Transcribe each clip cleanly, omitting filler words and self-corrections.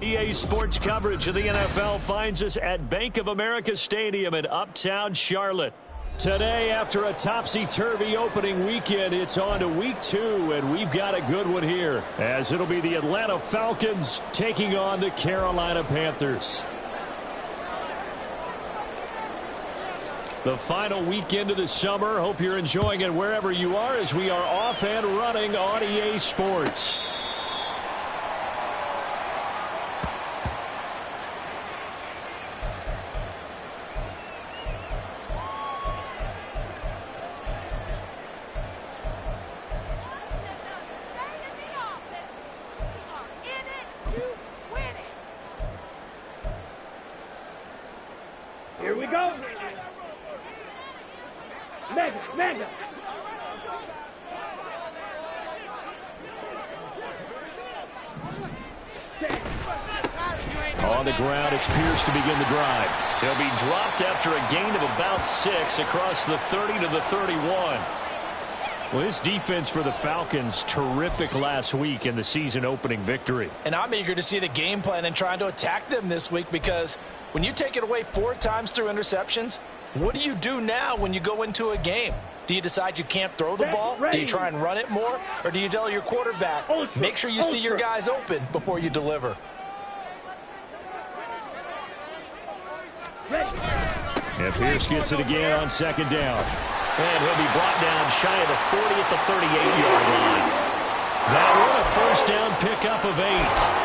EA Sports coverage of the NFL finds us at Bank of America Stadium in Uptown Charlotte. Today, after a topsy-turvy opening weekend, it's on to week 2, and we've got a good one here, as it'll be the Atlanta Falcons taking on the Carolina Panthers. The final weekend of the summer. Hope you're enjoying it wherever you are, as we are off and running on EA Sports. Here we go. Mega. On the ground, it's Pierce to begin the drive. He'll be dropped after a gain of about 6 across the 30 to the 31. Well, this defense for the Falcons, terrific last week in the season-opening victory. And I'm eager to see the game plan and trying to attack them this week, because when you take it away 4 times through interceptions, what do you do now when you go into a game? Do you decide you can't throw the ball? Do you try and run it more? Or do you tell your quarterback, make sure you see your guys open before you deliver? And Pierce gets it again on second down. And he'll be brought down shy of the 40 at the 38-yard line. That one a first down pickup of 8.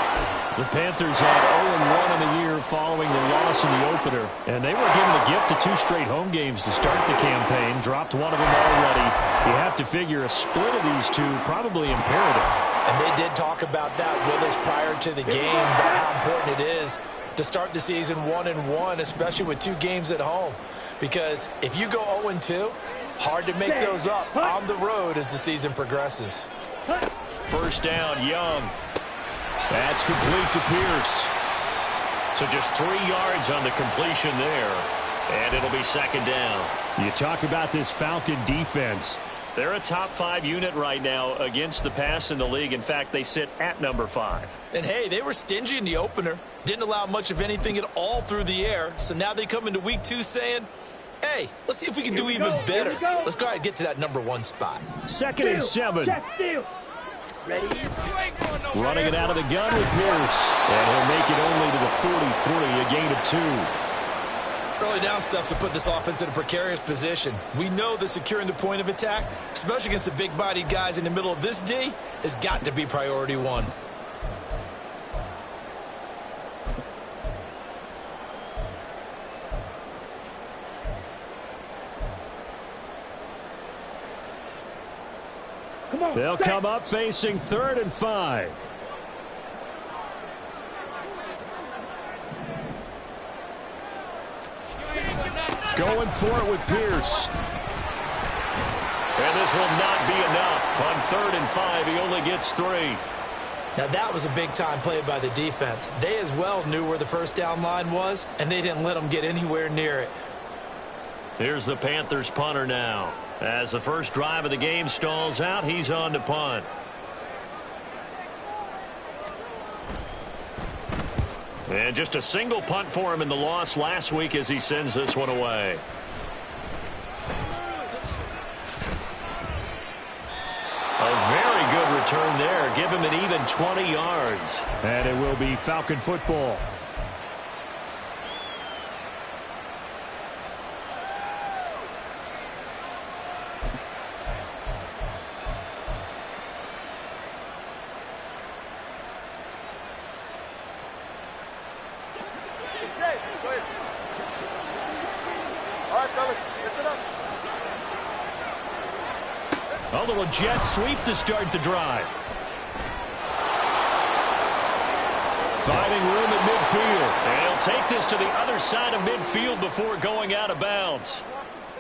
The Panthers had 0-1 in the year following the loss in the opener. And they were given the gift of 2 straight home games to start the campaign. Dropped one of them already. You have to figure a split of these 2 probably imperative. And they did talk about that with us prior to the game, about how important it is to start the season 1-1, especially with 2 games at home. Because if you go 0-2, hard to make those up on the road as the season progresses. First down, Young. That's complete to Pierce. So just 3 yards on the completion there. And it'll be second down. You talk about this Falcon defense. They're a top 5 unit right now against the pass in the league. In fact, they sit at number 5. And hey, they were stingy in the opener. Didn't allow much of anything at all through the air. So now they come into week 2 saying, hey, let's see if we can do even better. Let's go ahead and get to that number 1 spot. Second and 7. Ready? Running it out of the gun with Pierce. And he'll make it only to the 43, a gain of 2. Early down stuff to put this offense in a precarious position. We know that securing the point of attack, especially against the big-bodied guys in the middle of this D, has got to be priority 1. They'll come up facing 3rd and 5. Going for it with Pierce. And this will not be enough. On 3rd and 5, he only gets 3. Now that was a big-time play by the defense. They as well knew where the first down line was, and they didn't let them get anywhere near it. Here's the Panthers punter now. As the first drive of the game stalls out, he's on to punt. And just a single punt for him in the loss last week as he sends this one away. A very good return there. Give him an even 20 yards. And it will be Falcon football. A little jet sweep to start the drive. Finding room at midfield. And he'll take this to the other side of midfield before going out of bounds.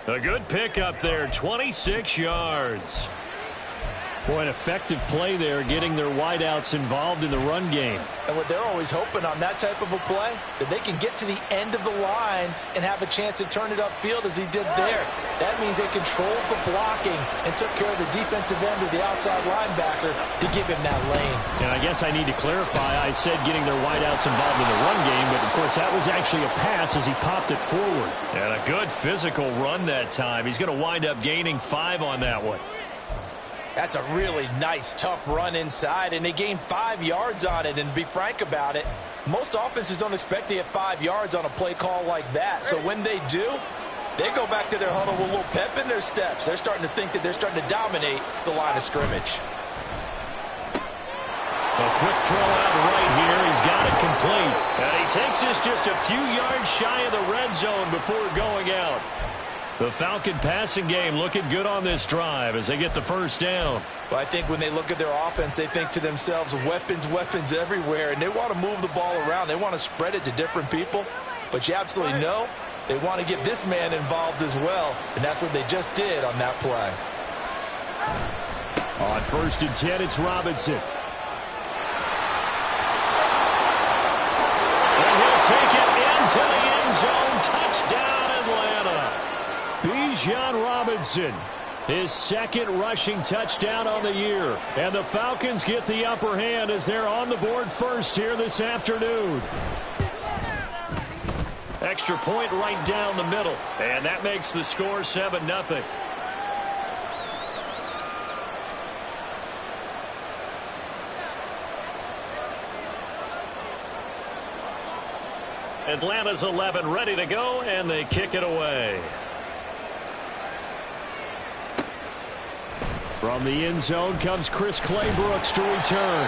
A good pickup there, 26 yards. Boy, an effective play there, getting their wideouts involved in the run game. And what they're always hoping on that type of a play, that they can get to the end of the line and have a chance to turn it upfield as he did there. That means they controlled the blocking and took care of the defensive end of the outside linebacker to give him that lane. And I guess I need to clarify, I said getting their wideouts involved in the run game, but of course that was actually a pass as he popped it forward. And a good physical run that time. He's going to wind up gaining 5 on that one. That's a really nice, tough run inside, and they gained 5 yards on it. And to be frank about it, most offenses don't expect to get 5 yards on a play call like that. So when they do, they go back to their huddle with a little pep in their steps. They're starting to think that they're starting to dominate the line of scrimmage. A quick throw out right here. He's got it complete. And he takes this just a few yards shy of the red zone before going out. The Falcon passing game looking good on this drive as they get the first down. Well, I think when they look at their offense, they think to themselves, weapons, weapons everywhere, and they want to move the ball around. They want to spread it to different people, but you absolutely know they want to get this man involved as well, and that's what they just did on that play. On 1st and 10, it's Robinson. And he'll take it into the end zone. Touchdown, Atlanta. Bijan Robinson, his 2nd rushing touchdown on the year. And the Falcons get the upper hand as they're on the board first here this afternoon. Extra point right down the middle. And that makes the score 7-0. Atlanta's 11 ready to go, and they kick it away. From the end zone comes Chris Claybrooks to return.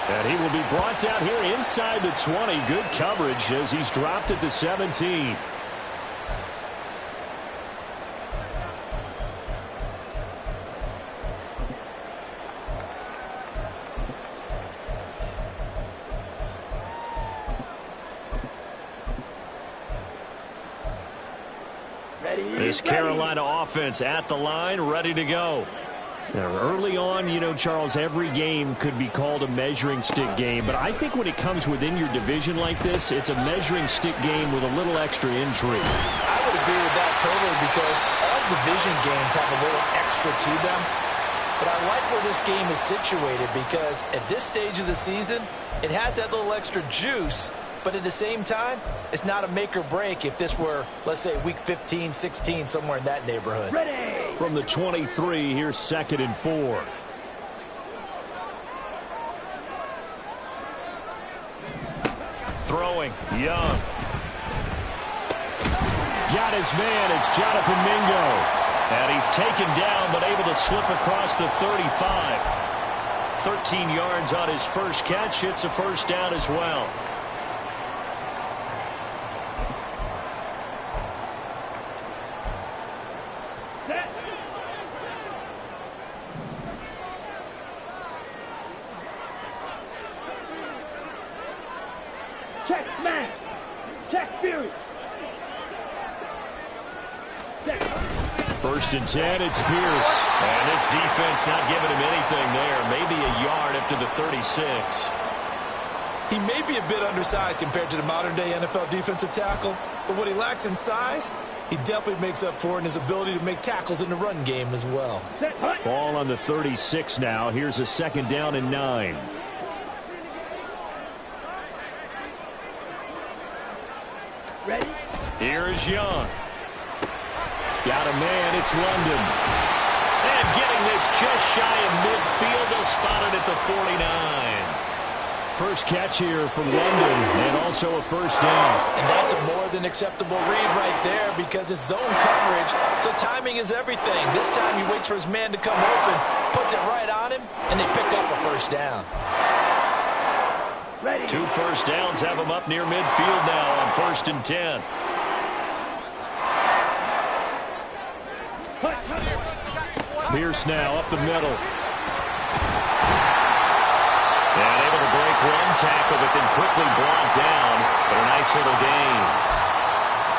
And he will be brought down here inside the 20. Good coverage as he's dropped at the 17. This Carolina offense at the line, ready to go. Now, early on, you know, Charles, every game could be called a measuring stick game. But I think when it comes within your division like this, it's a measuring stick game with a little extra intrigue. I would agree with that totally because all division games have a little extra to them. But I like where this game is situated because at this stage of the season, it has that little extra juice. But at the same time, it's not a make or break if this were, let's say, week 15, 16, somewhere in that neighborhood. Ready. From the 23, here's 2nd and 4. Throwing, Young. Got his man, it's Jonathan Mingo. And he's taken down, but able to slip across the 35. 13 yards on his first catch. It's a first down as well. Check man. Check Fury. Check. 1st and 10, it's Pierce. And this defense not giving him anything there. Maybe a yard up to the 36. He may be a bit undersized compared to the modern-day NFL defensive tackle, but what he lacks in size, he definitely makes up for in his ability to make tackles in the run game as well. Ball on the 36 now. Here's a 2nd down and 9. Ready. Here is Young. Got a man, it's London. And getting this just shy of midfield, they'll spot it at the 49. First catch here from London, and also a first down. And that's a more than acceptable read right there because it's zone coverage, so timing is everything. This time he waits for his man to come open, puts it right on him, and they pick up a first down. Ready. 2 first downs have him up near midfield now on 1st and 10. Pierce now up the middle. And able to break 1 tackle, but then quickly brought down. But a nice little gain.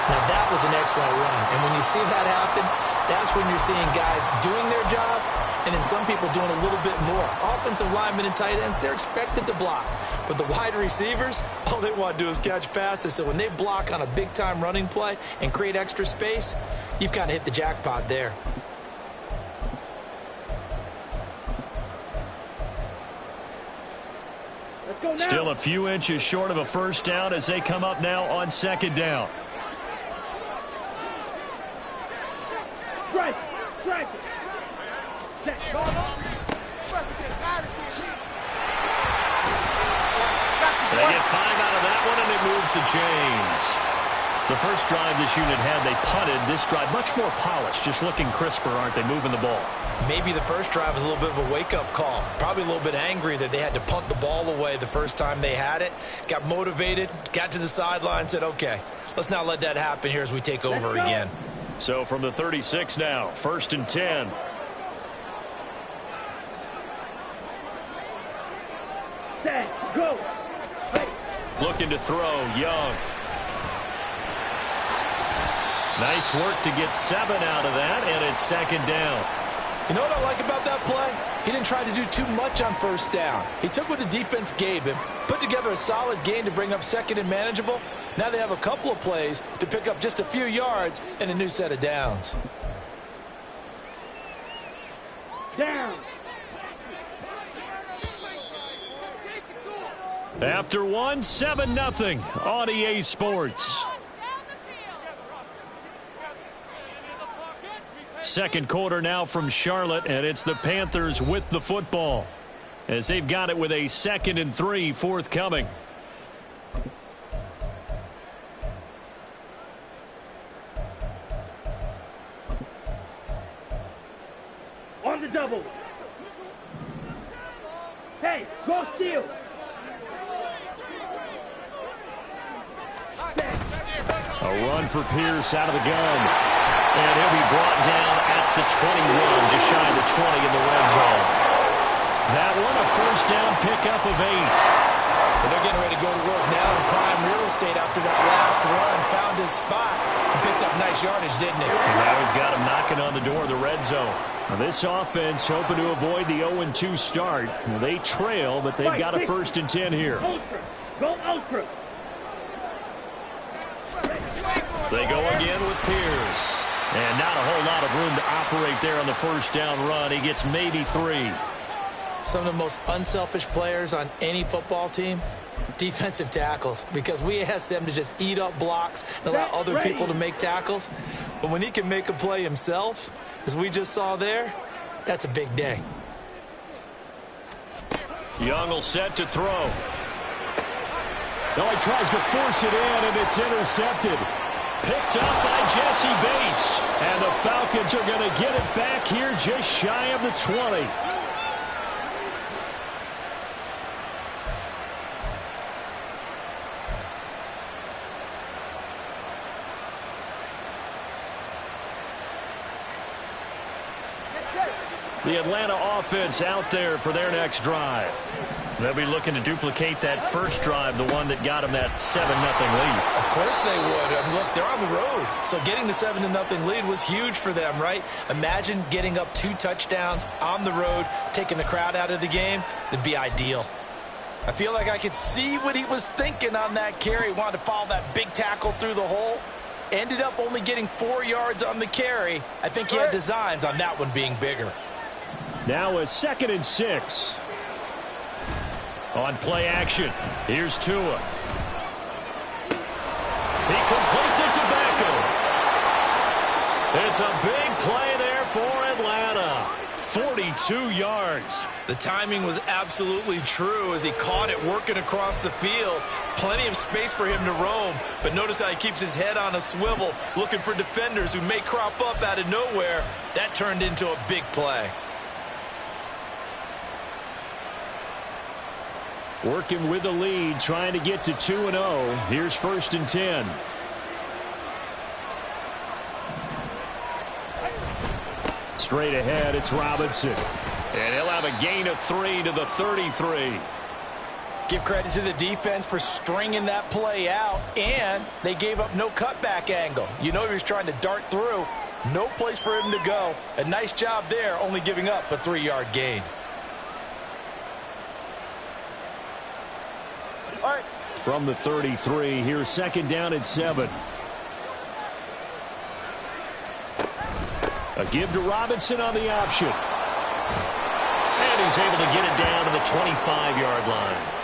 Now, that was an excellent run. And when you see that happen, that's when you're seeing guys doing their job and then some people doing a little bit more. Offensive linemen and tight ends, they're expected to block. But the wide receivers, all they want to do is catch passes. So when they block on a big-time running play and create extra space, you've kind of hit the jackpot there. Let's go now. Still a few inches short of a first down as they come up now on second down. Strike. Strike. Set. They get 5 out of that one, and it moves the chains. The first drive this unit had, they punted. This drive, much more polished, just looking crisper, aren't they, moving the ball? Maybe the first drive was a little bit of a wake-up call. Probably a little bit angry that they had to punt the ball away the first time they had it. Got motivated, got to the sideline, said, okay, let's not let that happen here as we take over again. So from the 36 now, 1st and 10. Set. Go. Hey. Looking to throw, Young. Nice work to get 7 out of that, and it's second down. You know what I like about that play? He didn't try to do too much on first down. He took what the defense gave him, put together a solid gain to bring up second and manageable. Now they have a couple of plays to pick up just a few yards and a new set of downs. Down. After one, 7-0 on EA Sports. Second quarter now from Charlotte, and it's the Panthers with the football as they've got it with a 2nd and 3 forthcoming. On the double. Hey, go steal. A run for Pierce out of the gun. And he'll be brought down at the 21, just shy of the 20 in the red zone. That one, a first down pickup of 8. Well, they're getting ready to go to work now in prime real estate after that last run. Found his spot and picked up nice yardage, didn't he? And now he's got him knocking on the door of the red zone. Now this offense hoping to avoid the 0-2 start. Well, they trail, but they've got a 1st and 10 here. Ultra. Go ultra. They go again with Pierce. And not a whole lot of room to operate there on the first down run. He gets maybe 3. Some of the most unselfish players on any football team, defensive tackles, because we ask them to just eat up blocks and allow other people to make tackles. But when he can make a play himself, as we just saw there, that's a big day. Young will set to throw. No, he tries to force it in, and it's intercepted. Picked up by Jesse Bates. And the Falcons are going to get it back here just shy of the 20. The Atlanta offense out there for their next drive. They'll be looking to duplicate that first drive, the one that got them that 7-0 lead. Of course they would. And look, they're on the road. So getting the 7-0 lead was huge for them, right? Imagine getting up 2 touchdowns on the road, taking the crowd out of the game. It'd be ideal. I feel like I could see what he was thinking on that carry. Wanted to follow that big tackle through the hole. Ended up only getting 4 yards on the carry. I think he had designs on that one being bigger. Now a 2nd and 6. On play action, here's Tua. He completes it to Beckham. It's a big play there for Atlanta. 42 yards. The timing was absolutely true as he caught it working across the field. Plenty of space for him to roam. But notice how he keeps his head on a swivel, looking for defenders who may crop up out of nowhere. That turned into a big play. Working with the lead, trying to get to 2-0. Here's 1st and 10. Straight ahead, it's Robinson. And he'll have a gain of 3 to the 33. Give credit to the defense for stringing that play out, and they gave up no cutback angle. You know he was trying to dart through. No place for him to go. A nice job there, only giving up a 3-yard gain. All right. From the 33, here's second down and 7. A give to Robinson on the option. And he's able to get it down to the 25-yard line.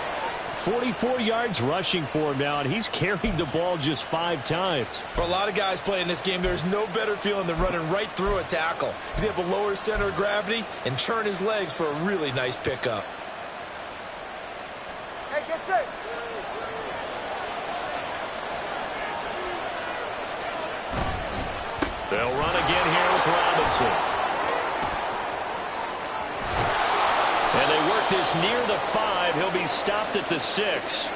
44 yards rushing for him now, and he's carried the ball just 5 times. For a lot of guys playing this game, there's no better feeling than running right through a tackle. He's able to lower his center of gravity and churn his legs for a really nice pickup. Hey, get set. They'll run again here with Robinson. And they work this near the 5. He'll be stopped at the 6.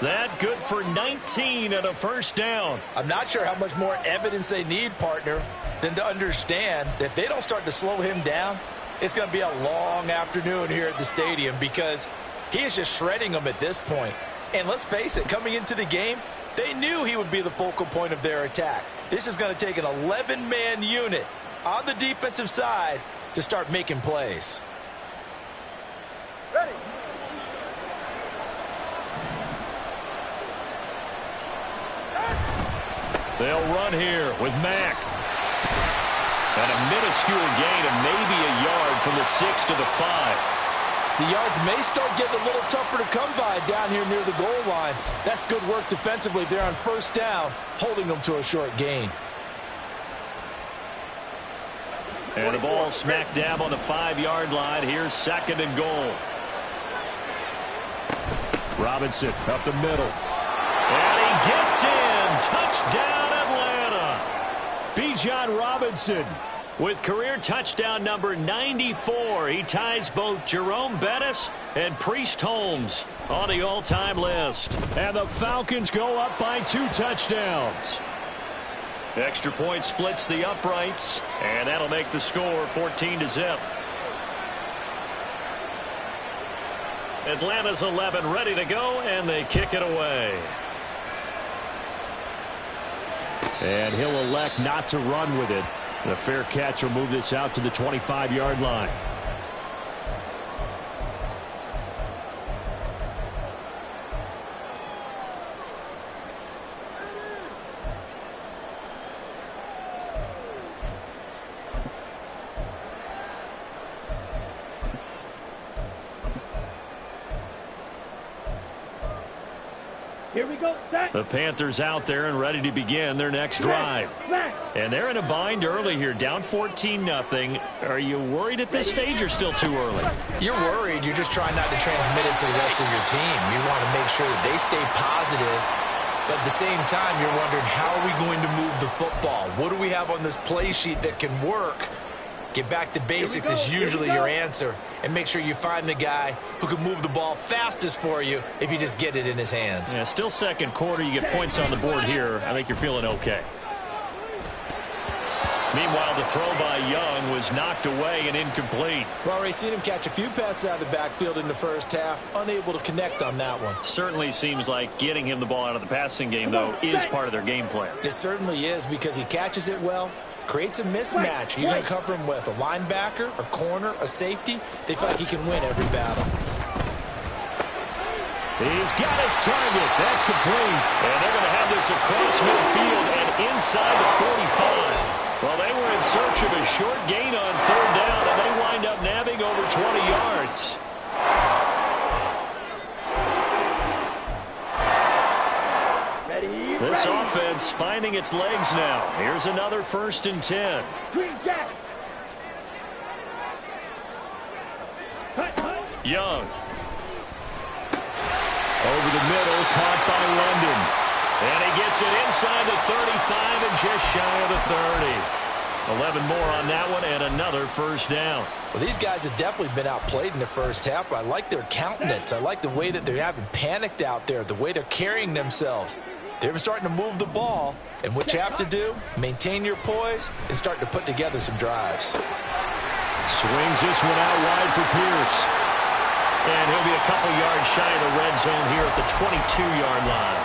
That good for 19 and a first down. I'm not sure how much more evidence they need, partner, than to understand that if they don't start to slow him down, it's going to be a long afternoon here at the stadium because he is just shredding them at this point. And let's face it, coming into the game, they knew he would be the focal point of their attack. This is going to take an 11-man unit on the defensive side to start making plays. Ready. They'll run here with Mack. And a minuscule gain of maybe a yard from the 6 to the 5. The yards may start getting a little tougher to come by down here near the goal line. That's good work defensively there on first down, holding them to a short gain. And the ball smack dab on the 5-yard line. Here's second and goal. Robinson up the middle. And he gets in. Touchdown, Atlanta. Bijan Robinson with career touchdown number 94. He ties both Jerome Bettis and Priest Holmes on the all-time list. And the Falcons go up by 2 touchdowns. Extra point splits the uprights, and that'll make the score 14-0. Atlanta's 11 ready to go, and they kick it away. And he'll elect not to run with it. The fair catch will move this out to the 25-yard line. Here we go, set. The Panthers out there and ready to begin their next drive. And they're in a bind early here, down 14-0. Are you worried at this stage or still too early? You're worried. You're just trying not to transmit it to the rest of your team. You want to make sure that they stay positive. But at the same time, you're wondering, how are we going to move the football? What do we have on this play sheet that can work? Get back to basics is usually your answer. And make sure you find the guy who can move the ball fastest for you if you just get it in his hands. Yeah, still second quarter. You get points on the board here. I think you're feeling okay. Meanwhile, the throw by Young was knocked away and incomplete. Well, already seen him catch a few passes out of the backfield in the first half. Unable to connect on that one. Certainly seems like getting him the ball out of the passing game, though, is part of their game plan. It certainly is because he catches it well. Creates a mismatch. You're going to cover him with a linebacker, a corner, a safety. They feel like he can win every battle. He's got his target. That's complete. And they're going to have this across midfield and inside the 45. Well, they were in search of a short gain on third down, and they wind up nabbing over 20 yards. This offense finding its legs now. Here's another 1st and 10. Young. Over the middle, caught by London. And he gets it inside the 35 and just shy of the 30. 11 more on that one and another first down. Well, these guys have definitely been outplayed in the first half, but I like their countenance. I like the way that they haven't panicked out there, the way they're carrying themselves. They're starting to move the ball, and what you have to do, maintain your poise and start to put together some drives. Swings this one out wide for Pierce. And he'll be a couple yards shy of the red zone here at the 22-yard line.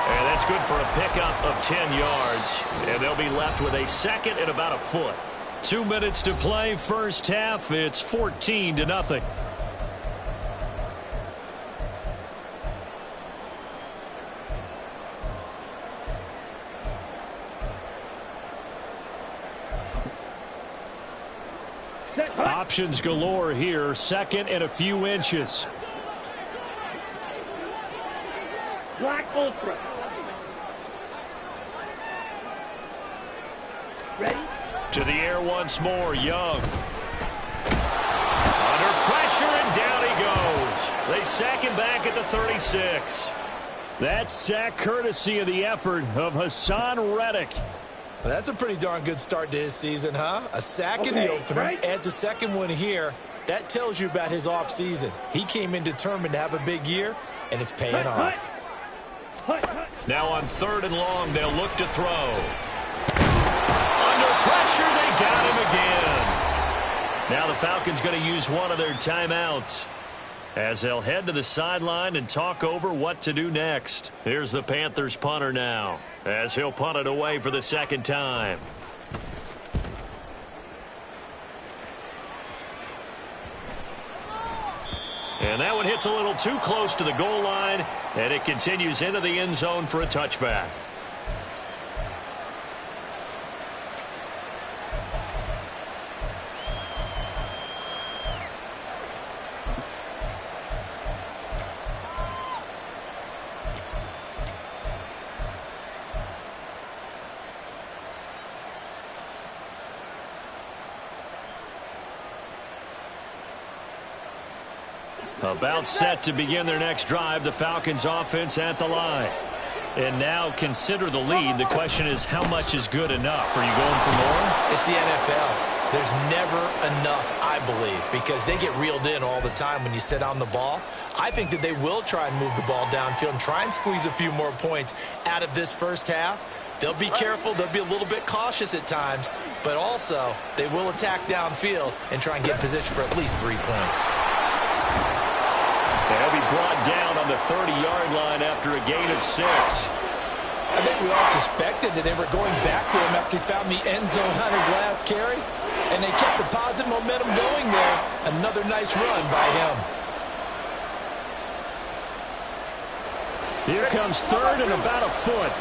And that's good for a pickup of 10 yards. And they'll be left with a second and about a foot. 2 minutes to play, first half. It's 14-0. Options galore here. Second and a few inches. Black ultra. Ready? To the air once more. Young. Under pressure, and down he goes. They sack him back at the 36. That sack courtesy of the effort of Hassan Reddick. That's a pretty darn good start to his season, huh? A sack in the opener, right. adds a second one here. That tells you about his offseason. He came in determined to have a big year, and it's paying off. Now on 3rd and long, they'll look to throw. Under pressure, they got him again. Now the Falcons going to use one of their timeouts as they'll head to the sideline and talk over what to do next. Here's the Panthers punter now as he'll punt it away for the second time. And that one hits a little too close to the goal line, and it continues into the end zone for a touchback. About set to begin their next drive, the Falcons offense at the line. And now consider the lead. The question is, how much is good enough? Are you going for more? It's the NFL. There's never enough, I believe, because they get reeled in all the time when you sit on the ball. I think that they will try and move the ball downfield and try and squeeze a few more points out of this first half. They'll be careful. They'll be a little bit cautious at times, but also they will attack downfield and try and get in position for at least 3 points. They'll be brought down on the 30-yard line after a gain of 6. I think we all suspected that they were going back to him after he found the end zone on his last carry, and they kept the positive momentum going there. Another nice run by him. Here comes 3rd and about a foot.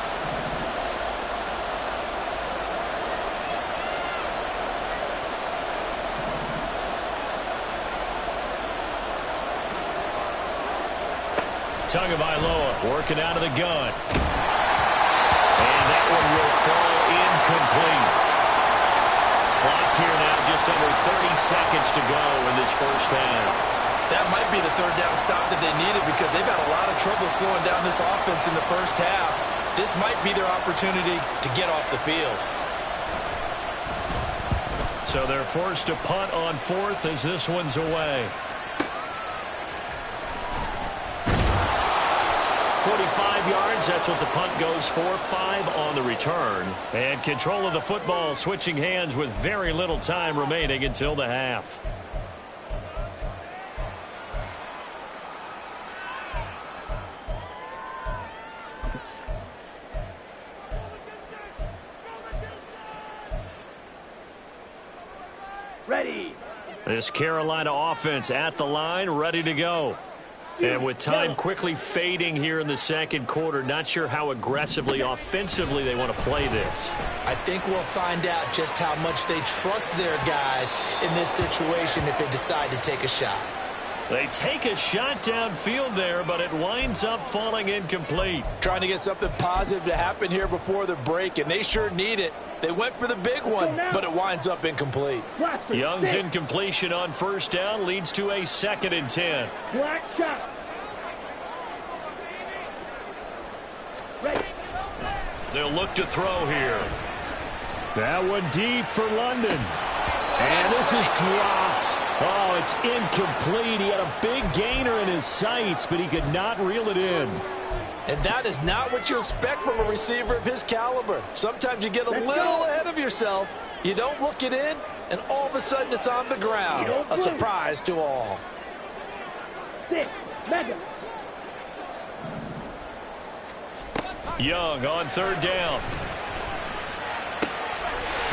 Tagovailoa working out of the gun. And that one will fall incomplete. Clock here now just under 30 seconds to go in this first half. That might be the 3rd down stop that they needed because they've had a lot of trouble slowing down this offense in the first half. This might be their opportunity to get off the field. So they're forced to punt on 4th as this one's away. 45 yards, that's what the punt goes for. 5 on the return. And control of the football switching hands with very little time remaining until the half. Ready. This Carolina offense at the line, ready to go. And with time quickly fading here in the second quarter, not sure how aggressively, offensively they want to play this. I think we'll find out just how much they trust their guys in this situation if they decide to take a shot. They take a shot downfield there, but it winds up falling incomplete. Trying to get something positive to happen here before the break, and they sure need it. They went for the big one, but it winds up incomplete. Young's incompletion on 1st down leads to a 2nd and 10. Black shot. Ready. They'll look to throw here. That one deep for London. And this is dropped. Oh, it's incomplete. He had a big gainer in his sights, but he could not reel it in. And that is not what you expect from a receiver of his caliber. Sometimes you get a little ahead of yourself. You don't look it in, and all of a sudden it's on the ground. A surprise to all. 6. Mega. Young on third down.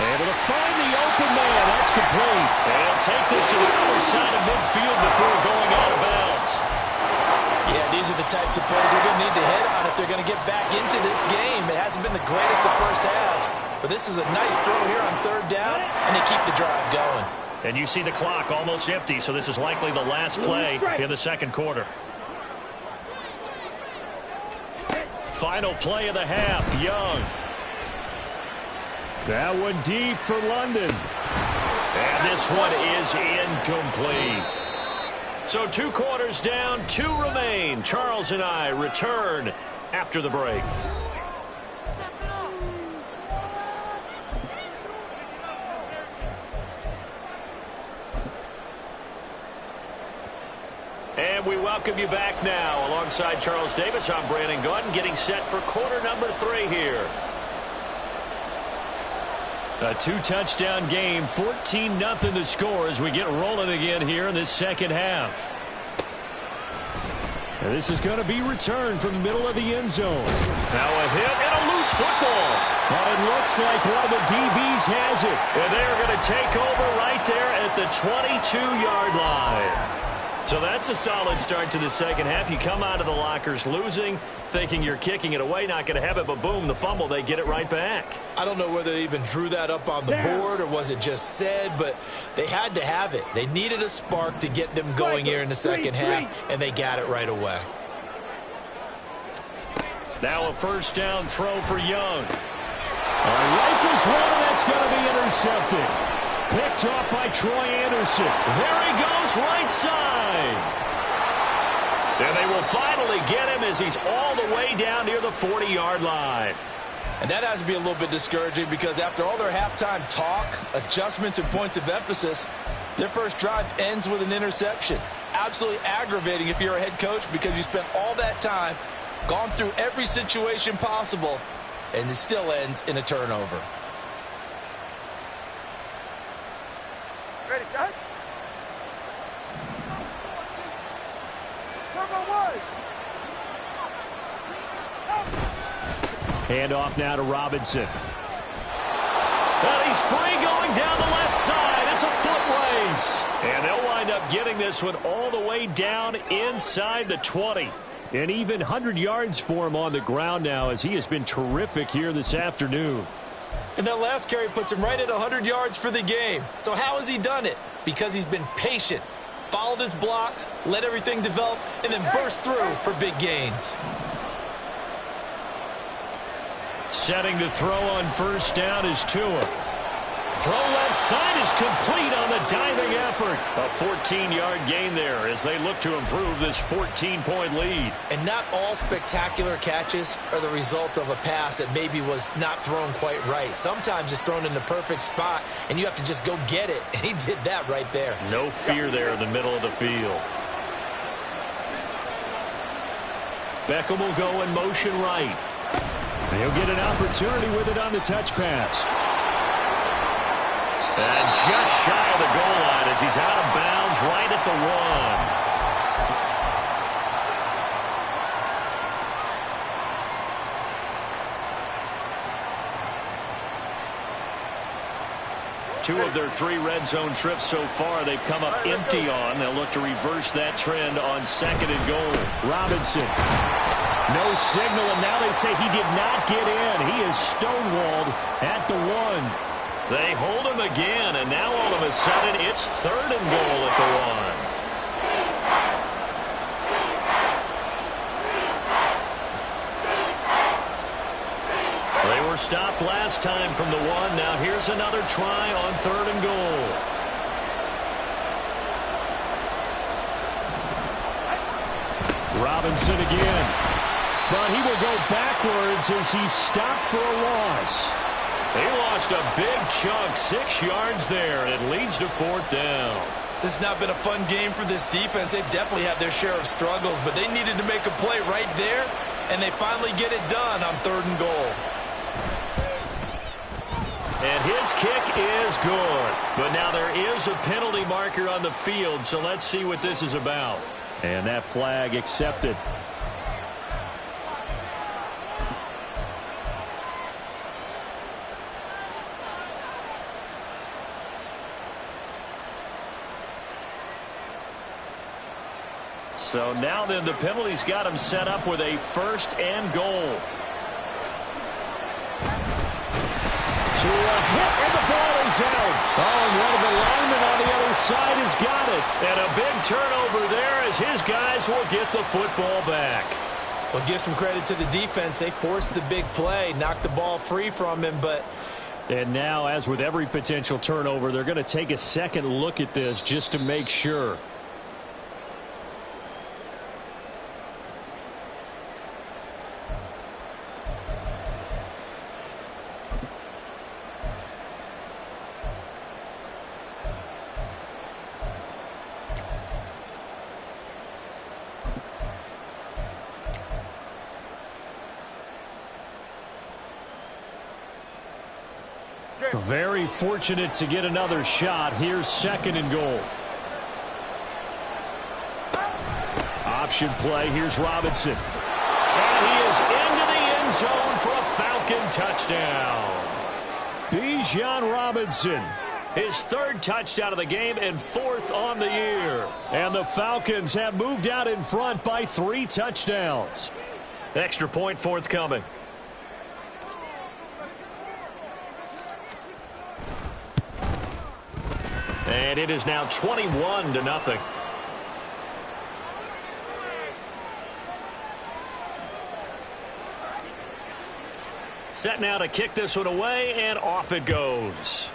Able to find the open man. That's complete. And he'll take this to the other side of midfield before going out of bounds. Yeah, these are the types of plays they're going to need to hit on if they're going to get back into this game. It hasn't been the greatest of first halves, but this is a nice throw here on third down, and they keep the drive going. And you see the clock almost empty, so this is likely the last play in the second quarter. Final play of the half, Young. That one deep for London. And this one is incomplete. So 2 quarters down, 2 remain. Charles and I return after the break. And we welcome you back now. Alongside Charles Davis, I'm Brandon Gaudin, getting set for quarter number 3 here. A 2-touchdown game, 14-0 the score as we get rolling again here in this second half. And this is going to be returned from the middle of the end zone. Now a hit and a loose football. But it looks like one of the DBs has it. And they're going to take over right there at the 22-yard line. So that's a solid start to the second half. You come out of the lockers losing, thinking you're kicking it away, not going to have it, but boom, the fumble, they get it right back. I don't know whether they even drew that up on the board or was it just said, but they had to have it. They needed a spark to get them going here in the second half, and they got it right away. Now a first down throw for Young. Rifles one, and that's going to be intercepted. Picked off by Troy Anderson. There he goes, right side. And they will finally get him as he's all the way down near the 40-yard line. And that has to be a little bit discouraging because after all their halftime talk, adjustments, and points of emphasis, their first drive ends with an interception. Absolutely aggravating if you're a head coach because you spent all that time, gone through every situation possible, and it still ends in a turnover. Ready, shot. Turbo 1. Hand off now to Robinson. And he's free going down the left side. It's a foot race. And they'll wind up getting this one all the way down inside the 20. And even 100 yards for him on the ground now as he has been terrific here this afternoon. And that last carry puts him right at 100 yards for the game. So how has he done it? Because he's been patient, followed his blocks, let everything develop, and then burst through for big gains. Setting to throw on first down is Tua. Throw left side is complete on the diving effort. A 14-yard gain there as they look to improve this 14-point lead. And not all spectacular catches are the result of a pass that maybe was not thrown quite right. Sometimes it's thrown in the perfect spot, and you have to just go get it. And he did that right there. No fear there in the middle of the field. Beckham will go in motion right. He'll get an opportunity with it on the touch pass. And just shy of the goal line as he's out of bounds right at the 1. 2 of their 3 red zone trips so far they've come up empty on. They'll look to reverse that trend on second and goal. Robinson. No signal, and now they say he did not get in. He is stonewalled at the 1. They hold him again, and now all of a sudden it's third and goal at the 1. They were stopped last time from the 1. Now here's another try on third and goal. Robinson again. But he will go backwards as he's stopped for a loss. He lost a big chunk, 6 yards there, and it leads to fourth down. This has not been a fun game for this defense. They've definitely had their share of struggles, but they needed to make a play right there, and they finally get it done on third and goal. And his kick is good. But now there is a penalty marker on the field, so let's see what this is about. And that flag accepted. So now then the penalty's got him set up with a 1st and goal. To a hit, and the ball is out. Oh, and one of the linemen on the other side has got it. And a big turnover there as his guys will get the football back. Well, give some credit to the defense. They forced the big play, knocked the ball free from him, but... And now, as with every potential turnover, they're going to take a second look at this just to make sure. Very fortunate to get another shot. Here's 2nd and goal. Option play. Here's Robinson. And he is into the end zone for a Falcon touchdown. Bijan Robinson, his 3rd touchdown of the game and 4th on the year. And the Falcons have moved out in front by 3 touchdowns. Extra point forthcoming. And it is now 21-0. Set now to kick this one away, and off it goes.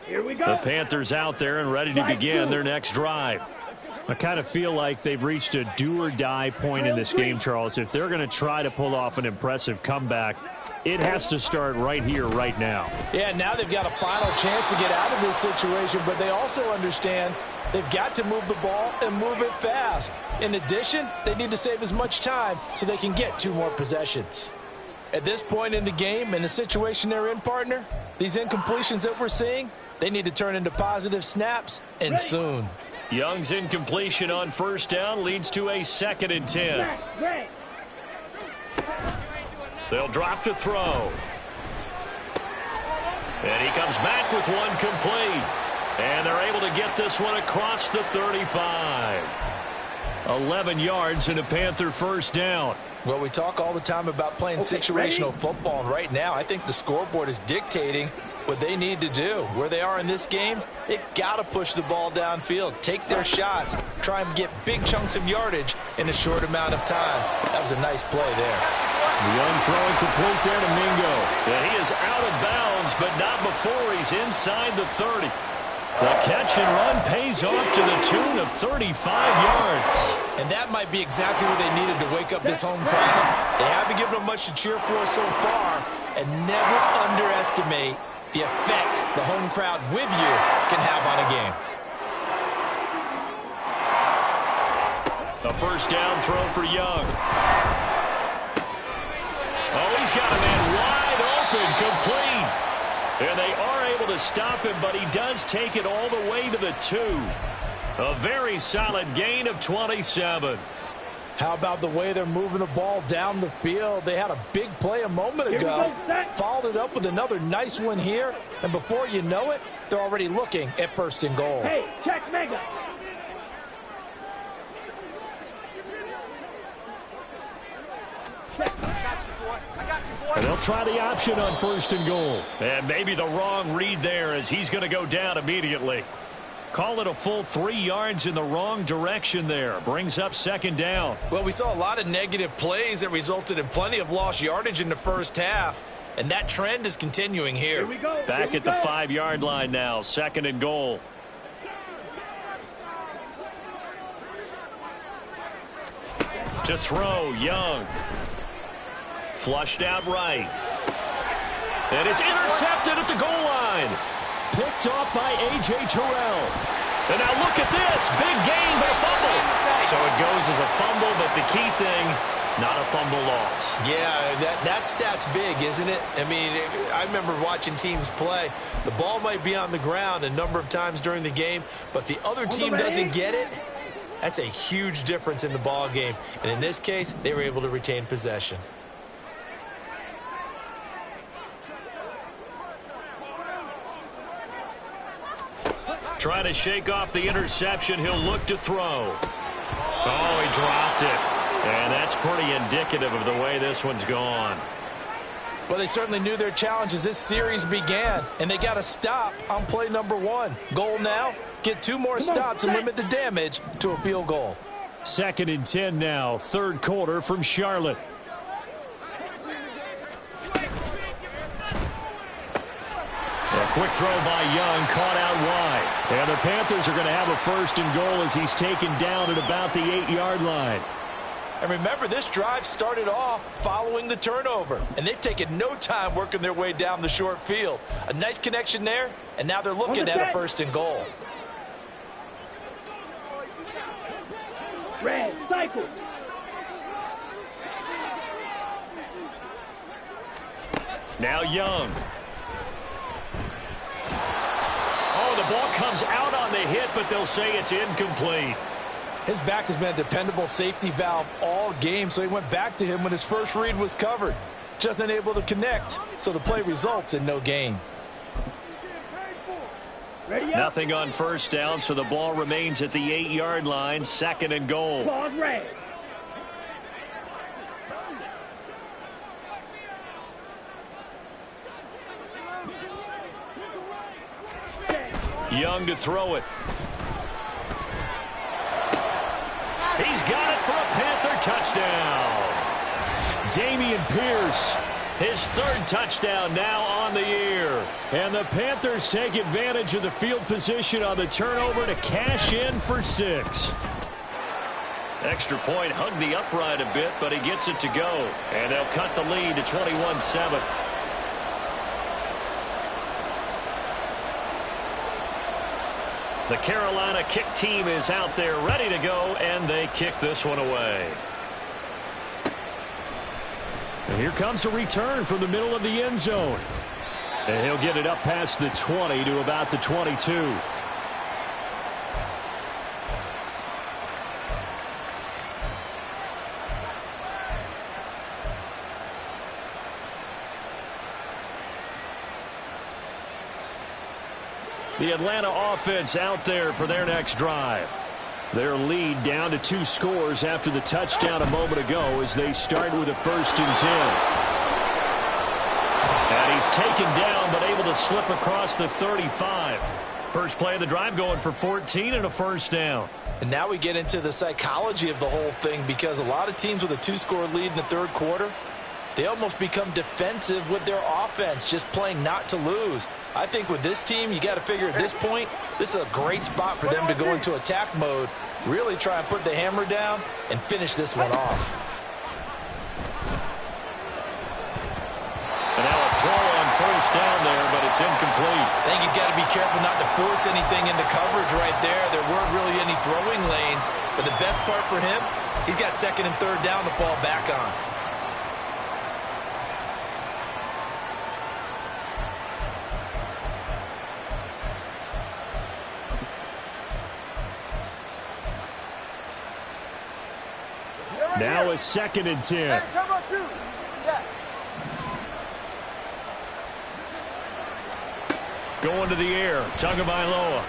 Here we go. The Panthers out there and ready to begin their next drive. I kind of feel like they've reached a do-or-die point in this game, Charles. If they're going to try to pull off an impressive comeback, it has to start right here, right now. Yeah, now they've got a final chance to get out of this situation, but they also understand they've got to move the ball and move it fast. In addition, they need to save as much time so they can get 2 more possessions. At this point in the game, in the situation they're in, partner, these incompletions that we're seeing, they need to turn into positive snaps, and soon. Young's incompletion on 1st down leads to a 2nd and 10. They'll drop to throw. And he comes back with one complete. And they're able to get this one across the 35. 11 yards and a Panther 1st down. Well, we talk all the time about playing situational football, and right now I think the scoreboard is dictating what they need to do. Where they are in this game, they've got to push the ball downfield, take their shots, try and get big chunks of yardage in a short amount of time. That was a nice play there. Young throwing complete there to Mingo. And he is out of bounds, but not before he's inside the 30. The catch and run pays off to the tune of 35 yards. And that might be exactly what they needed to wake up this home crowd. They haven't given them much to cheer for so far, and never underestimate the effect the home crowd with you can have on a game. A 1st down throw for Young. Oh, he's got a man wide open, complete. And they are able to stop him, but he does take it all the way to the 2. A very solid gain of 27. How about the way they're moving the ball down the field? They had a big play a moment ago, followed it up with another nice one here, and before you know it, they're already looking at 1st and goal. Hey, check mega. And they'll try the option on 1st and goal. And maybe the wrong read there as he's going to go down immediately. Call it a full 3 yards in the wrong direction there. Brings up 2nd down. Well, we saw a lot of negative plays that resulted in plenty of lost yardage in the 1st half. And that trend is continuing here. Here we go. Back at the 5-yard line now. 2nd and goal. To throw, Young. Flushed out right. And it's intercepted at the goal line. Picked off by A.J. Terrell. And now look at this. Big gain, but a fumble. So it goes as a fumble, but the key thing, not a fumble loss. Yeah, that stat's big, isn't it? I mean, I remember watching teams play. The ball might be on the ground a number of times during the game, but the other team doesn't get it. That's a huge difference in the ball game. And in this case, they were able to retain possession. Trying to shake off the interception. He'll look to throw. Oh, he dropped it. And that's pretty indicative of the way this one's gone. Well, they certainly knew their challenge as this series began, and they got to stop on play number 1. Goal now, get 2 more stops and limit the damage to a field goal. 2nd and 10 now, 3rd quarter from Charlotte. A quick throw by Young, caught out wide. And the Panthers are going to have a 1st and goal as he's taken down at about the 8-yard line. And remember, this drive started off following the turnover, and they've taken no time working their way down the short field. A nice connection there, and now they're looking at a 1st and goal. Red, cycle. Now Young. Oh, the ball comes out on the hit, but they'll say it's incomplete. His back has been a dependable safety valve all game, so he went back to him when his first read was covered. Just unable to connect, so the play results in no gain. Nothing on 1st down, so the ball remains at the 8-yard line, 2nd and goal. Claws red. Young to throw it. He's got it for a Panther touchdown. Dameon Pierce, his 3rd touchdown now on the year. And the Panthers take advantage of the field position on the turnover to cash in for 6. Extra point hugged the upright a bit, but he gets it to go. And they'll cut the lead to 21-7. The Carolina kick team is out there ready to go, and they kick this one away. And here comes a return from the middle of the end zone. And he'll get it up past the 20 to about the 22. The Atlanta offense out there for their next drive. Their lead down to 2 scores after the touchdown a moment ago as they start with a 1st and 10. And he's taken down but able to slip across the 35. First play of the drive going for 14 and a 1st down. And now we get into the psychology of the whole thing, because a lot of teams with a 2-score lead in the 3rd quarter, they almost become defensive with their offense, just playing not to lose. I think with this team, you got to figure at this point, this is a great spot for them to go into attack mode, really try and put the hammer down and finish this one off. And now a throw on 1st down there, but it's incomplete. I think he's got to be careful not to force anything into coverage right there. There weren't really any throwing lanes, but the best part for him, he's got 2nd and 3rd down to fall back on. Now a 2nd and 10. Going to the air, Tagovailoa.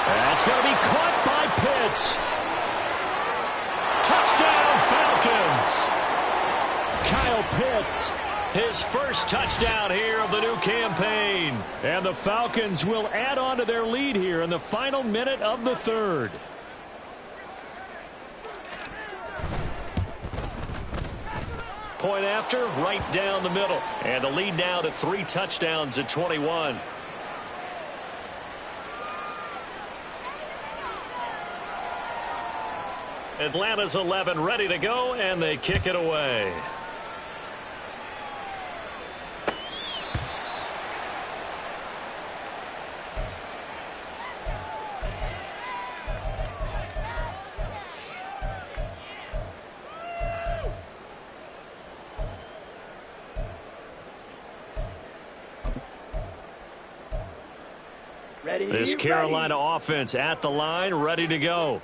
That's going to be caught by Pitts. Touchdown, Falcons. Kyle Pitts, his 1st touchdown here of the new campaign. And the Falcons will add on to their lead here in the final minute of the 3rd. Point after, right down the middle. And the lead now to 3 touchdowns at 21. Atlanta's 11 ready to go, and they kick it away. This Carolina offense at the line, ready to go.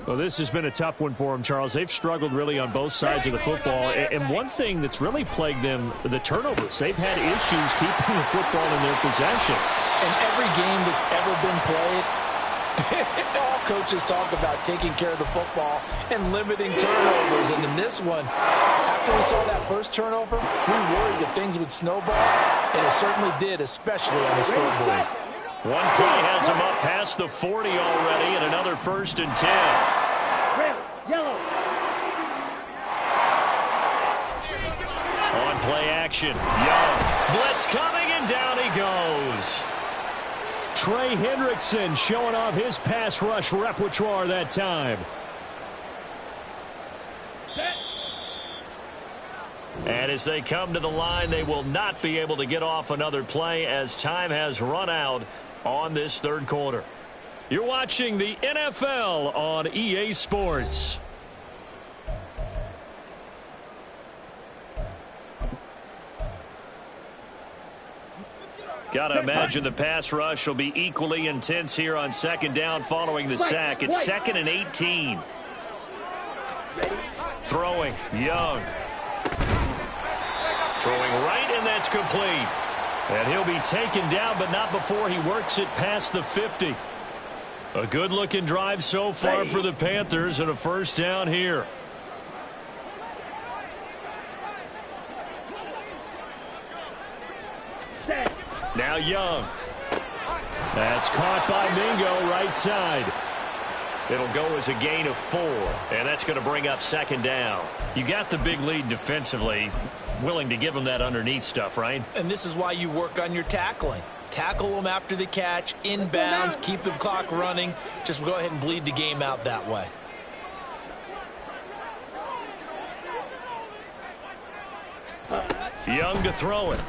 Well, this has been a tough one for them, Charles. They've struggled really on both sides of the football. And one thing that's really plagued them, the turnovers. They've had issues keeping the football in their possession. In every game that's ever been played, all coaches talk about taking care of the football and limiting turnovers. And in this one, after we saw that first turnover, we worried that things would snowball, and it certainly did, especially on the scoreboard. One play has him up past the 40 already, and another 1st and 10. Red, yellow. On play action, Young. Blitz coming, and down he goes. Trey Hendrickson showing off his pass rush repertoire that time. And as they come to the line, they will not be able to get off another play as time has run out on this third quarter. You're watching the NFL on EA Sports. Got to imagine the pass rush will be equally intense here on 2nd down following the sack. It's 2nd and 18. Throwing, Young. Throwing right, and that's complete. And he'll be taken down, but not before he works it past the 50. A good-looking drive so far for the Panthers, and a 1st down here. Now Young. That's caught by Mingo, right side. It'll go as a gain of 4, and that's going to bring up 2nd down. You got the big lead defensively. Willing to give them that underneath stuff, right? And this is why you work on your tackling. Tackle them after the catch, inbounds, keep the clock running. Just go ahead and bleed the game out that way. Young to throw it.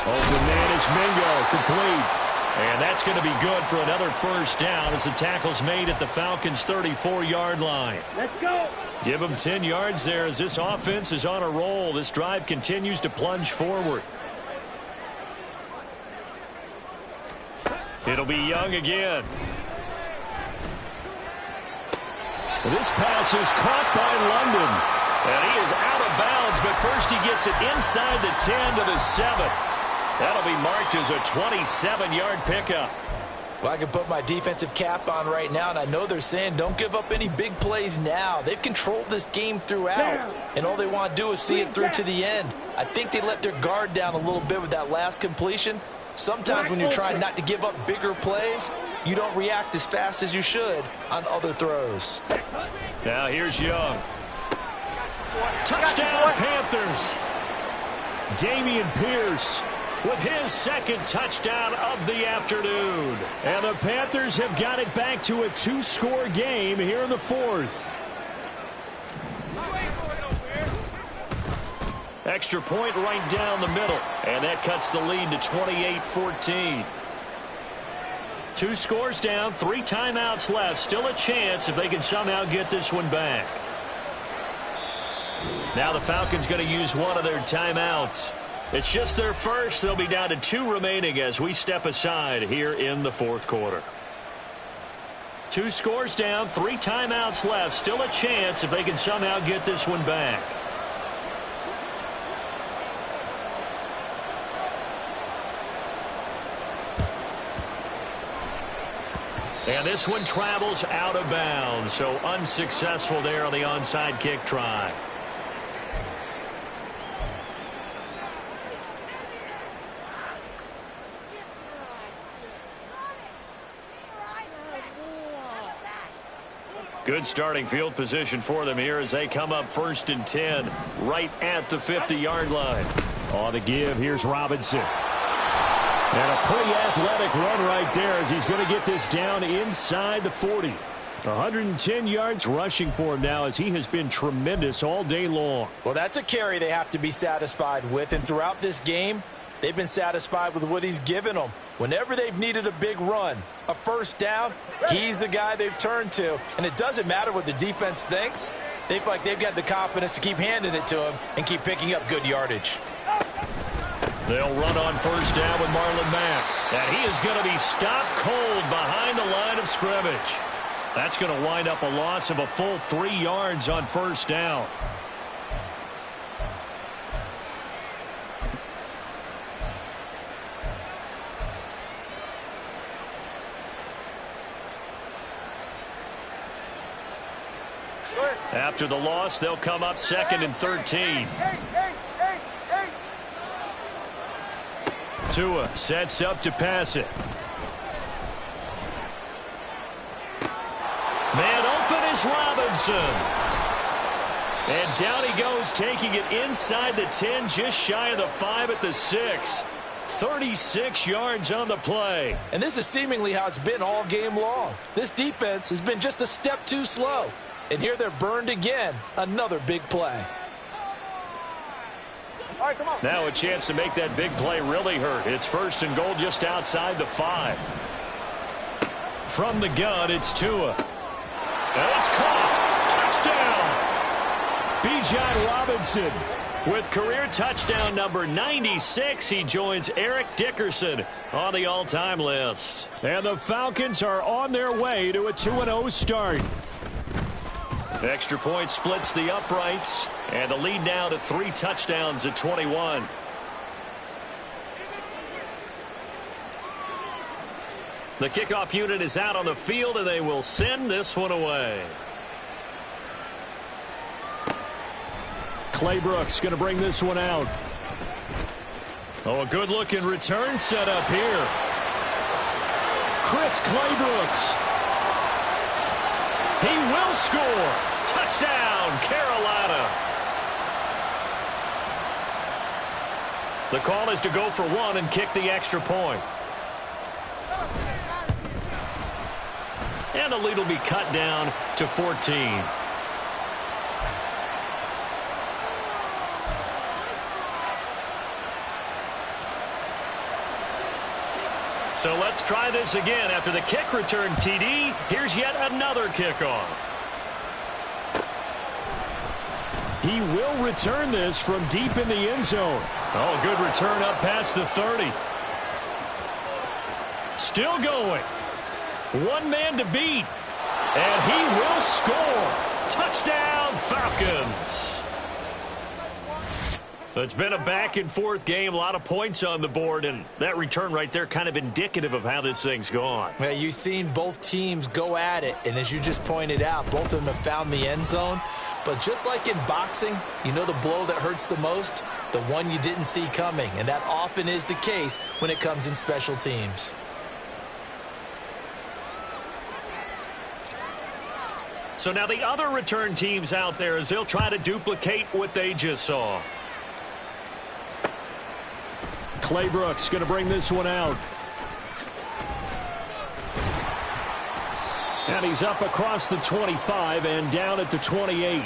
Open man is Mingo, complete. And that's going to be good for another 1st down as the tackle's made at the Falcons' 34-yard line. Let's go. Give them 10 yards there as this offense is on a roll. This drive continues to plunge forward. It'll be Young again. This pass is caught by London. And he is out of bounds, but first he gets it inside the 10 to the 7. That'll be marked as a 27-yard pickup. Well, I can put my defensive cap on right now, and I know they're saying don't give up any big plays now. They've controlled this game throughout, and all they want to do is see it through to the end. I think they let their guard down a little bit with that last completion. Sometimes when you're trying not to give up bigger plays, you don't react as fast as you should on other throws. Now here's Young. Touchdown, Panthers. Damian Pierce with his 2nd touchdown of the afternoon. And the Panthers have got it back to a 2-score game here in the 4th. Extra point right down the middle. And that cuts the lead to 28-14. 2 scores down, 3 timeouts left. Still a chance if they can somehow get this one back. Now the Falcons going to use one of their timeouts. It's just their first. They'll be down to 2 remaining as we step aside here in the 4th quarter. 2 scores down, 3 timeouts left. Still a chance if they can somehow get this one back. And this one travels out of bounds, so unsuccessful there on the onside kick try. Good starting field position for them here as they come up 1st and 10 right at the 50-yard line. On the give, here's Robinson. And a pretty athletic run right there as he's going to get this down inside the 40. 110 yards rushing for him now as he has been tremendous all day long. Well, that's a carry they have to be satisfied with, and throughout this game, they've been satisfied with what he's given them. Whenever they've needed a big run, a 1st down, he's the guy they've turned to. And it doesn't matter what the defense thinks. They feel like they've got the confidence to keep handing it to him and keep picking up good yardage. They'll run on first down with Marlon Mack. And he is going to be stopped cold behind the line of scrimmage. That's going to wind up a loss of a full 3 yards on first down. After the loss, they'll come up 2nd and 13. Tua sets up to pass it. Man open is Robinson. And down he goes, taking it inside the 10, just shy of the 5 at the 6. 36 yards on the play. And this is seemingly how it's been all game long. This defense has been just a step too slow. And here they're burned again. Another big play. All right, come on. Now a chance to make that big play really hurt. It's 1st and goal just outside the 5. From the gun, it's Tua. And it's caught. Touchdown. Bijan Robinson with career touchdown number 96. He joins Eric Dickerson on the all-time list. And the Falcons are on their way to a 2-0 start. Extra point splits the uprights, and the lead now to 3 touchdowns at 21. The kickoff unit is out on the field, and they will send this one away. Claybrooks going to bring this one out. Oh, a good-looking return set up here. Chris Claybrooks. He will score. Touchdown, Carolina. The call is to go for 1 and kick the extra point. And the lead will be cut down to 14. So let's try this again. After the kick return TD, here's yet another kickoff. He will return this from deep in the end zone. Oh, good return up past the 30. Still going. One man to beat. And he will score. Touchdown, Falcons. It's been a back-and-forth game, a lot of points on the board, and that return right there kind of indicative of how this thing's gone. Well, you've seen both teams go at it, and as you just pointed out, both of them have found the end zone. But just like in boxing, you know the blow that hurts the most? The one you didn't see coming, and that often is the case when it comes in special teams. So now the other return teams out there as they'll try to duplicate what they just saw. Claybrooks going to bring this one out. And he's up across the 25 and down at the 28.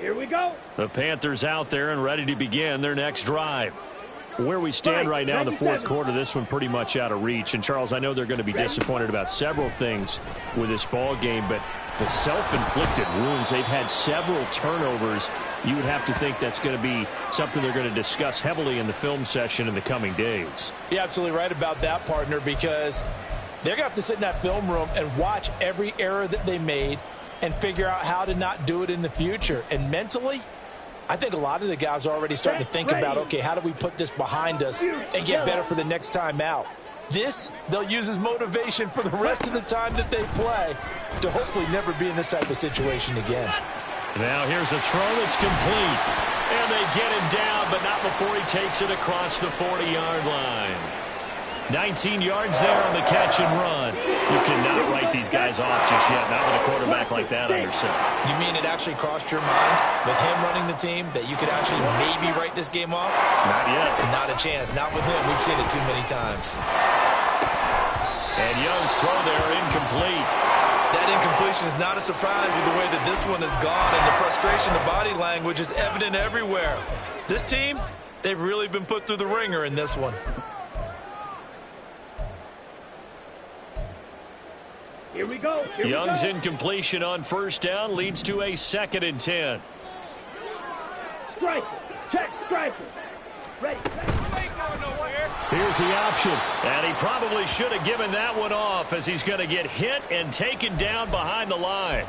Here we go. The Panthers out there and ready to begin their next drive. Where we stand right now in the fourth quarter, this one pretty much out of reach. And, Charles, I know they're going to be disappointed about several things with this ball game, but the self-inflicted wounds, they've had several turnovers. You would have to think that's going to be something they're going to discuss heavily in the film session in the coming days. You're absolutely right about that, partner, because they're going to have to sit in that film room and watch every error that they made and figure out how to not do it in the future. And mentally, I think a lot of the guys are already starting to think about, okay, how do we put this behind us and get better for the next time out? This, they'll use as motivation for the rest of the time that they play to hopefully never be in this type of situation again. Now here's a throw that's complete. And they get him down, but not before he takes it across the 40-yard line. 19 yards there on the catch and run. You cannot write these guys off just yet, not with a quarterback like that under center. You mean it actually crossed your mind with him running the team that you could actually maybe write this game off? Not yet. Not a chance. Not with him. We've seen it too many times. And Young's throw there incomplete. That incompletion is not a surprise with the way that this one has gone, and the frustration, the body language is evident everywhere. This team, they've really been put through the ringer in this one. Here we go. Young's incompletion on first down leads to a 2nd and 10. Striker. Check striker. Ready. Here's the option. And he probably should have given that one off as he's going to get hit and taken down behind the line.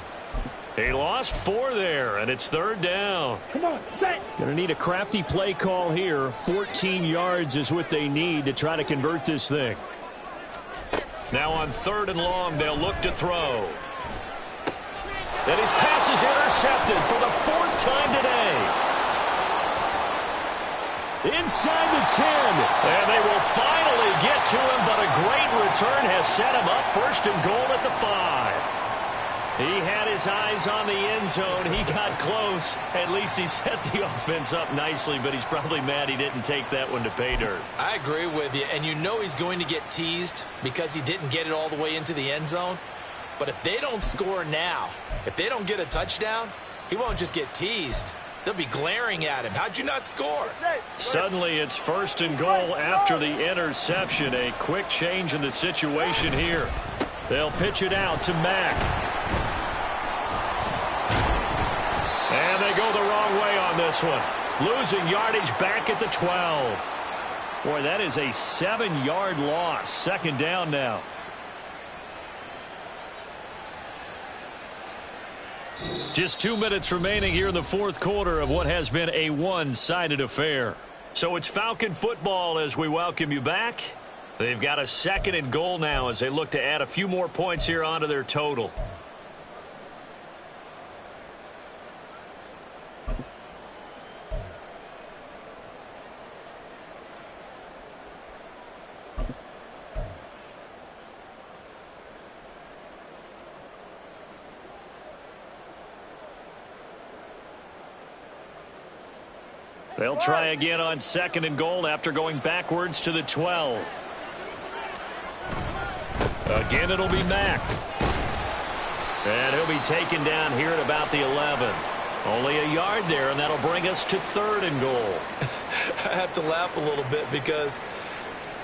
He lost 4 there, and it's 3rd down. Come on, set. Going to need a crafty play call here. 14 yards is what they need to try to convert this thing. Now on 3rd and long, they'll look to throw. And his pass is intercepted for the 4th time today. Inside the 10. And they will finally get to him, but a great return has set him up 1st and goal at the 5. He had his eyes on the end zone. He got close. At least he set the offense up nicely, but he's probably mad he didn't take that one to pay dirt. I agree with you, and you know he's going to get teased because he didn't get it all the way into the end zone. But if they don't score now, if they don't get a touchdown, he won't just get teased. They'll be glaring at him. How'd you not score? Suddenly it's 1st and goal after the interception. A quick change in the situation here. They'll pitch it out to Mack. And they go the wrong way on this one. Losing yardage back at the 12. Boy, that is a 7-yard loss. 2nd down now. Just 2 minutes remaining here in the 4th quarter of what has been a one-sided affair. So it's Falcon football as we welcome you back. They've got a 2nd and goal now as they look to add a few more points here onto their total. They'll try again on 2nd and goal after going backwards to the 12. Again, it'll be Mack. And he'll be taken down here at about the 11. Only a yard there, and that'll bring us to 3rd and goal. I have to laugh a little bit because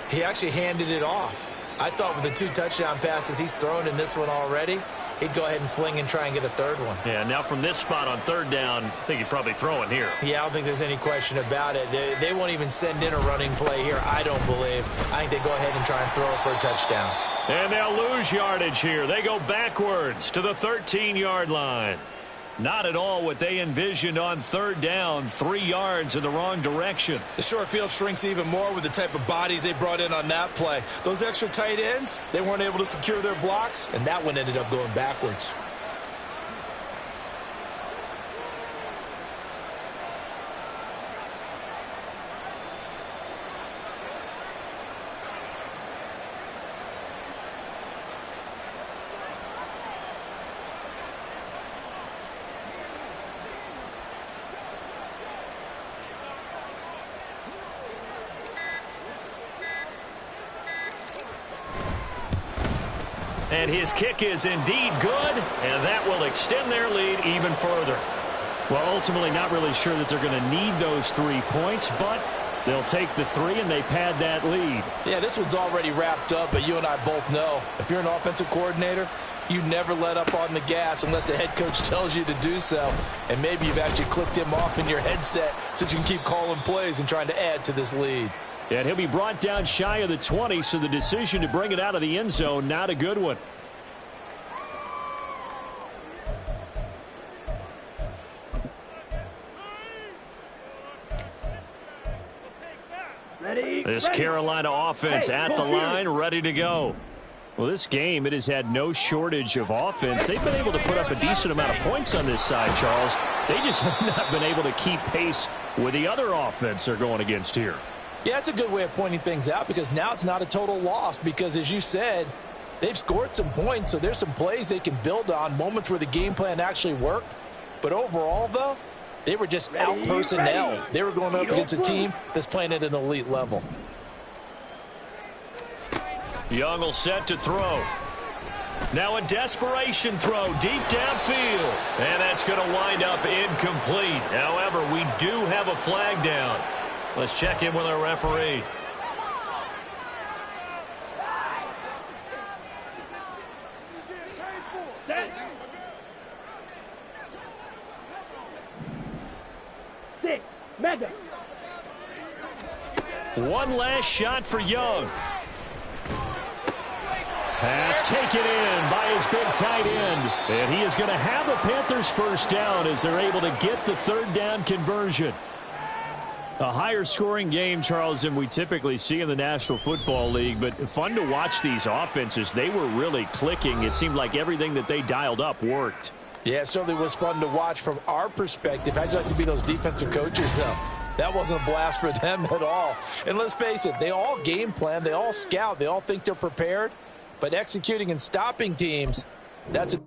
he actually handed it off. I thought with the 2 touchdown passes he's thrown in this one already, he'd go ahead and fling and try and get a 3rd one. Yeah, now from this spot on 3rd down, I think he'd probably throw it here. Yeah, I don't think there's any question about it. They won't even send in a running play here, I don't believe. I think they go ahead and try and throw it for a touchdown. And they'll lose yardage here. They go backwards to the 13-yard line. Not at all what they envisioned on 3rd down. 3 yards in the wrong direction. The short field shrinks even more with the type of bodies they brought in on that play. Those extra tight ends, they weren't able to secure their blocks, and that one ended up going backwards. And his kick is indeed good, and that will extend their lead even further. Well, ultimately not really sure that they're going to need those 3 points, but they'll take the 3 and they pad that lead. Yeah, this one's already wrapped up, but you and I both know if you're an offensive coordinator, you never let up on the gas unless the head coach tells you to do so. And maybe you've actually clicked him off in your headset so you can keep calling plays and trying to add to this lead. And he'll be brought down shy of the 20, so the decision to bring it out of the end zone, not a good one. This Carolina offense at the line, ready to go. Well, this game, it has had no shortage of offense. They've been able to put up a decent amount of points on this side, Charles. They just have not been able to keep pace with the other offense they're going against here. Yeah, that's a good way of pointing things out because now it's not a total loss because, as you said, they've scored some points, so there's some plays they can build on, moments where the game plan actually worked. But overall, though, they were just out-personnel. They were going up against a team that's playing at an elite level. Young will set to throw. Now a desperation throw deep downfield. And that's going to wind up incomplete. However, we do have a flag down. Let's check in with our referee. Set. 6. Mega. One last shot for Young. Pass taken in by his big tight end. And he is going to have a Panthers first down as they're able to get the third down conversion. A higher scoring game, Charles, than we typically see in the National Football League, but fun to watch these offenses. They were really clicking. It seemed like everything that they dialed up worked. Yeah, it certainly was fun to watch from our perspective. How'd you like to be those defensive coaches, though? That wasn't a blast for them at all. And let's face it, they all game plan, they all scout, they all think they're prepared, but executing and stopping teams, that's a